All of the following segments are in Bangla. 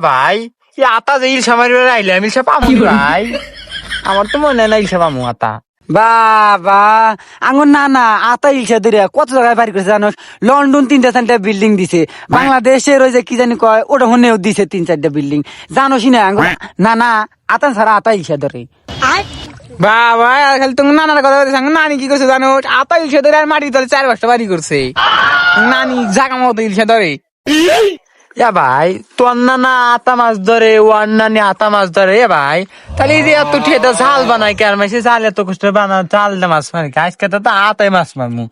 ভাই আতা যে ইলশা মারিবার আইলে আমি ইলশা পামু ভাই, আমার তো মনে হয় না ইলশা পামু আতা। বাবা আঙ্গুর না না আতা ইলশা ধরে কত জায়গায় বাড়ি করেছে জানো? লন্ডন 3টা বিল্ডিং দিছে, বাংলাদেশের ওই যে কি জানি কয় ওটা হনেও দিছে 3-4টা বিল্ডিং, জানোসি না আঙ্গুর না না আতা ছাড়া আতা ইলশা ধরে। বাবা আর খালি তুমি নানার কথা বলতে নানি কি করছে জানো? আতা ইলশা ধরে আর মাটি ধরে 4-5টা বাড়ি করছে। নানি জাগা মতো ইলশা ধরে। ভাই তোর নানা আতা মাছ ধরে, ওর নানি আতা মাছ ধরে। ভাই তাহলে এই যে এত ঠেটা ঝাল বানাই কে আর মাসে ঝাল এত কষ্ট বানা ঝাল দে মাছ মারি আজকে তো আতাই মাছ মারমু।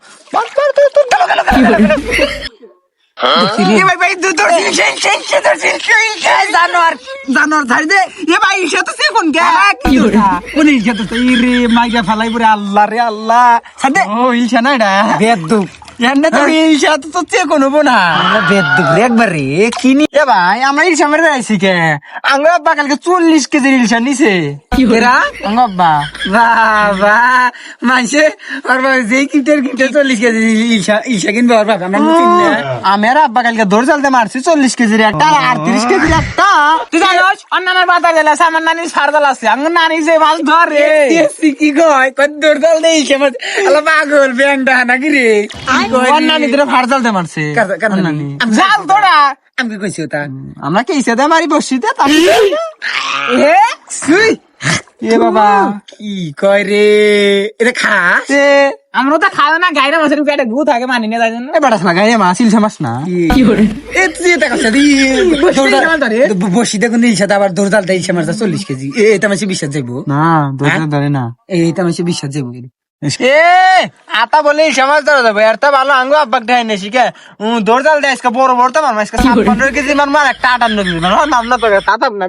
জানোয়ার জানোয়ার ছাড়ি দে এ ভাই ইলশা তো সে কোন গে কোন ইলশা তো ইরে মাইরা ফেলাই পরে আল্লাহ রে আল্লাহ ছাড় দে। ও ইলশা না এটা বেদ্দুপ এনে তো ইলশা তো চে কোন হবো না। বেদ্দুপ রে একবারে কিনি। ভাই আমরা ইলশা মেরে আইছি কে? আঙ্গুর আব্বা কালকে 40 কেজির ইলশা নিছে। এরা আঙ্গুর আব্বা বাবা মাইসে আর ভাই যে কিনতে 40 কেজি ইলশা ইলশা কিনবে আর বাবা আমরা চিনি না। আমার আব্বা কালকে দৌড় চালতে মারছি 40 কেজির একটা আর 38 কেজির একটা। তুই জানোস অন্যান্য বাজার গেলে আমার নানির ফারদাল আছে, আমার নানি যে মাছ ধরে কি কয় কত দৌড় দল দেই সে মাছ আলা পাগল ব্যাংটা নাকি রে ওর নানি ধরে ফারদালতে মারছে। কার নানি? জাল তোরা আমি কি কইছি ওটা আমরা কি ইসে দে মারি বসিতে এ সুই এ বাবা কি কয় রে এটা খাস আমরা তো খাও না, গাইরা মাছের পেটে গু থাকে মানি না তাই জন্য। বেড়াস না গায়ে মাছ ইলশা মাছ না কি করে এ তুই এটা কাছে দি বসি দেখুন ইলশা আবার দৌড় দাল দেই ইলশা মাছ 40 কেজি এটা মাছে বিশ্বাস যাইবো না ধরে না এটা মাছে বিশ্বাস যাইবো এ আতা বলে সমাজ ধরা যাবে আর তা ভালো আঙ্গু আব্বাক ঢাই না শিখে দৌড় জাল দেয় বড় বড় তো মার 15 কেজি মার একটা 58 কেজি মার না তো তা না